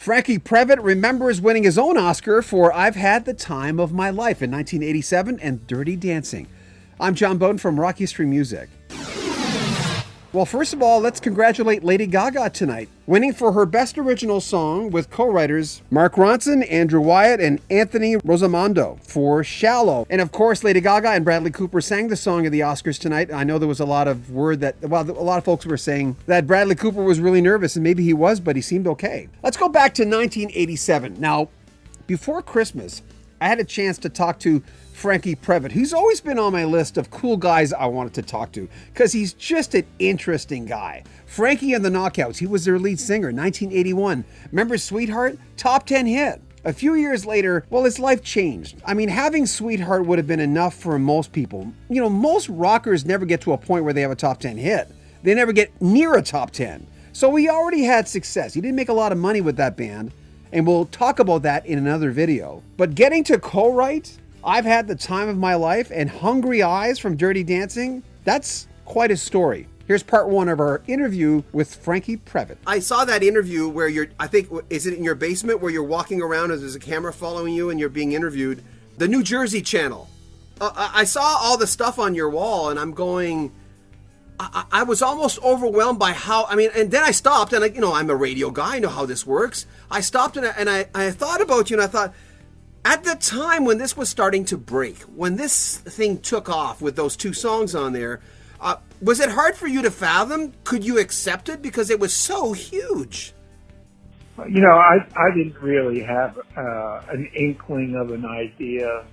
Franke Previte remembers winning his own Oscar for I've Had the Time of My Life in 1987 and Dirty Dancing. I'm John Bowden from Rock History Music. Well, first of all, let's congratulate Lady Gaga tonight, winning for her Best Original Song with co-writers Mark Ronson, Andrew Wyatt, and Anthony Rossomando for Shallow. And of course, Lady Gaga and Bradley Cooper sang the song at the Oscars tonight. I know there was a lot of word that, a lot of folks were saying that Bradley Cooper was really nervous, and maybe he was, but he seemed okay. Let's go back to 1987. Now, before Christmas, I had a chance to talk to Franke Previte. He's always been on my list of cool guys I wanted to talk to because he's just an interesting guy. Frankie and the Knockouts, he was their lead singer, 1981. Remember Sweetheart? Top 10 hit. A few years later, well, his life changed. I mean, having Sweetheart would have been enough for most people. You know, most rockers never get to a point where they have a top 10 hit. They never get near a top 10. So he already had success. He didn't make a lot of money with that band, and we'll talk about that in another video. But getting to co-write I've Had the Time of My Life and Hungry Eyes from Dirty Dancing, that's quite a story. Here's part one of our interview with Franke Previte. I saw that interview where I think, is it in your basement where you're walking around and there's a camera following you and you're being interviewed? The New Jersey channel. I saw all the stuff on your wall and I'm going, I was almost overwhelmed by how, and then I stopped and I'm a radio guy, I know how this works. I stopped and I thought about you and I thought, at the time when this was starting to break, when this thing took off with those two songs on there, was it hard for you to fathom? Could you accept it? Because it was so huge. You know, I didn't really have an inkling of an idea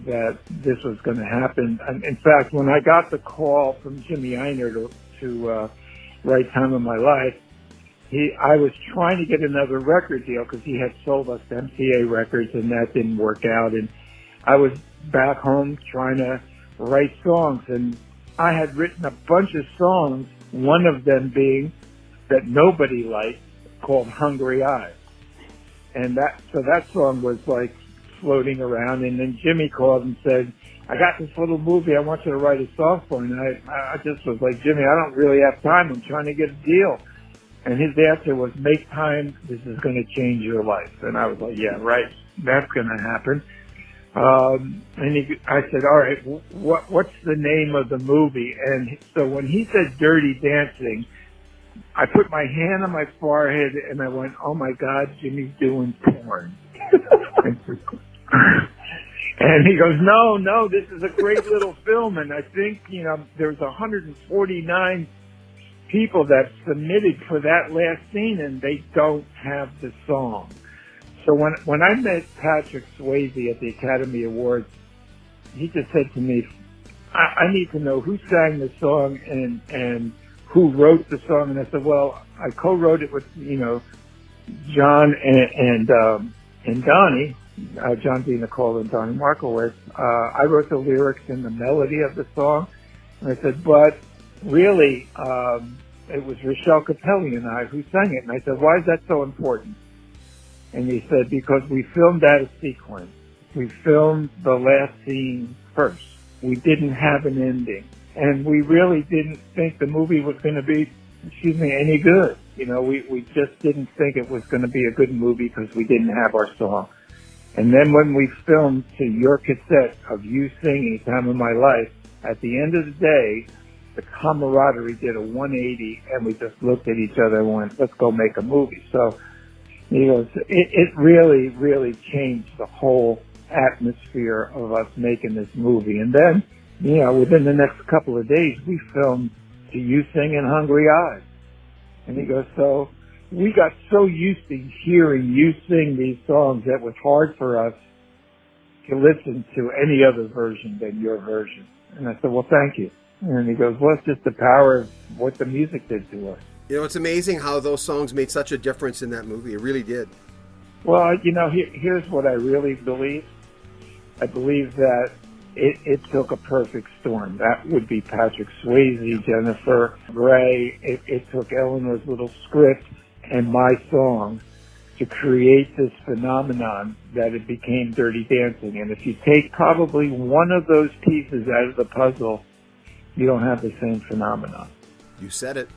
that this was going to happen. And in fact, when I got the call from Jimmy Einer to write Time of My Life, I was trying to get another record deal because he had sold us MCA records and that didn't work out. And I was back home trying to write songs and I had written a bunch of songs, one of them being that nobody liked called Hungry Eyes. And that song was like floating around and then Jimmy called and said, I got this little movie, I want you to write a song for. And I just was like, Jimmy, I don't really have time. I'm trying to get a deal. And his answer was, make time, this is going to change your life. And I was like, yeah, right, that's going to happen. I said, all right, what's the name of the movie? And so when he said Dirty Dancing, I put my hand on my forehead and I went, oh my God, Jimmy's doing porn. And he goes, no, this is a great little film. And I think, there's 149 people that submitted for that last scene and they don't have the song. So when I met Patrick Swayze at the Academy Awards, he just said to me, I need to know who sang the song and who wrote the song. And I said, well, I co-wrote it with, John and Donnie, John DeNicola and Donnie Markowitz. I wrote the lyrics and the melody of the song. And I said, but really, it was Rochelle Capelli and I who sang it. And I said, why is that so important? And he said, because we filmed out of sequence. We filmed the last scene first. We didn't have an ending. And we really didn't think the movie was going to be, any good. We just didn't think it was going to be a good movie because we didn't have our song. And then when we filmed to your cassette of you singing Time of My Life, at the end of the day, the camaraderie did a 180 and we just looked at each other and went, let's go make a movie. So, it really, really changed the whole atmosphere of us making this movie. And then, within the next couple of days, we filmed To You Singing Hungry Eyes. And he goes, so we got so used to hearing you sing these songs that it was hard for us to listen to any other version than your version. And I said, well, thank you. And he goes, well, it's just the power of what the music did to us. It's amazing how those songs made such a difference in that movie. It really did. Well, here's what I really believe. I believe that it took a perfect storm. That would be Patrick Swayze, Jennifer Grey. It took Eleanor's little script and my song to create this phenomenon that it became Dirty Dancing. And if you take probably one of those pieces out of the puzzle, you don't have the same phenomenon. You said it.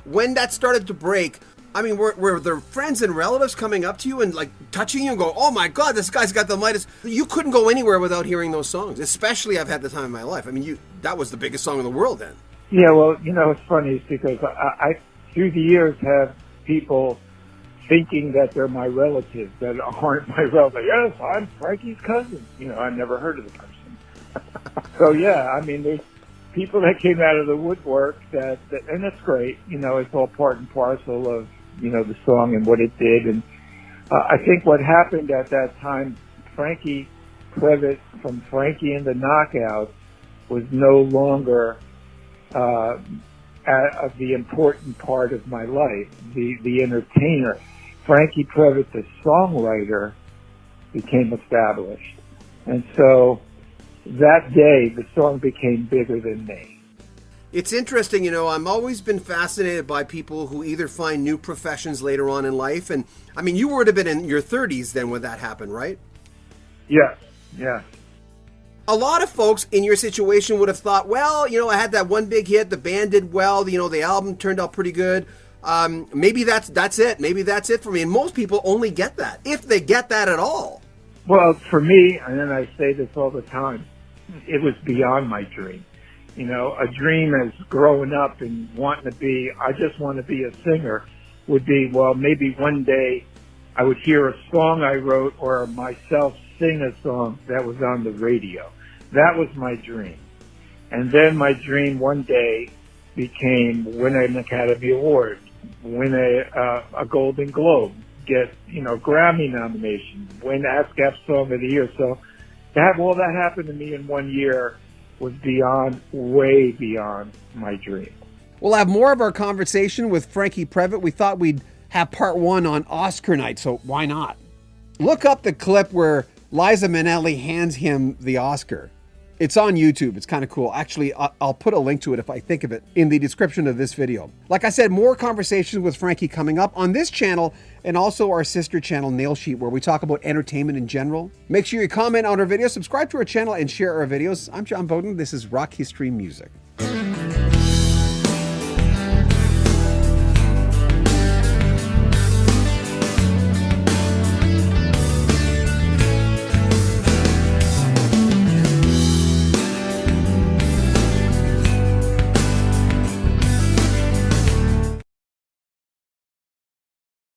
When that started to break, I mean, were there friends and relatives coming up to you and like touching you and go, "Oh my God, this guy's got the Midas"? You couldn't go anywhere without hearing those songs. Especially, "I've Had the Time of My Life." I mean, that was the biggest song in the world then. Yeah, well, it's funny because I through the years have people thinking that they're my relatives that aren't my relatives. Yes, I'm Frankie's cousin. I've never heard of the person. So yeah, I mean, there's people that came out of the woodwork that and that's great. It's all part and parcel of the song and what it did. And I think what happened at that time, Franke Previte from Frankie and the Knockouts was no longer the important part of my life, the entertainer. Franke Previte, the songwriter, became established. And so that day, the song became bigger than me. It's interesting, I've always been fascinated by people who either find new professions later on in life. And, I mean, you would have been in your 30s then when that happened, right? Yes, yes. A lot of folks in your situation would have thought, well, I had that one big hit, the band did well, the album turned out pretty good. Maybe that's it. Maybe that's it for me. And most people only get that, if they get that at all. Well, for me, and then I say this all the time, it was beyond my dream. A dream as growing up and wanting to be, I just want to be a singer, would be, well, maybe one day I would hear a song I wrote or myself sing a song that was on the radio. That was my dream. And then my dream one day became win an Academy Award, win a Golden Globe, get, Grammy nominations, win ASCAP Song of the Year. So to have all that happen to me in 1 year was way beyond my dream. We'll have more of our conversation with Franke Previte. We thought we'd have part 1 on Oscar night, so why not? Look up the clip where Liza Minnelli hands him the Oscar. It's on YouTube. It's kind of cool. Actually, I'll put a link to it if I think of it in the description of this video. Like I said, more conversations with Franke coming up on this channel and also our sister channel, Nail Sheet, where we talk about entertainment in general. Make sure you comment on our videos, subscribe to our channel, and share our videos. I'm John Bowden. This is Rock History Music.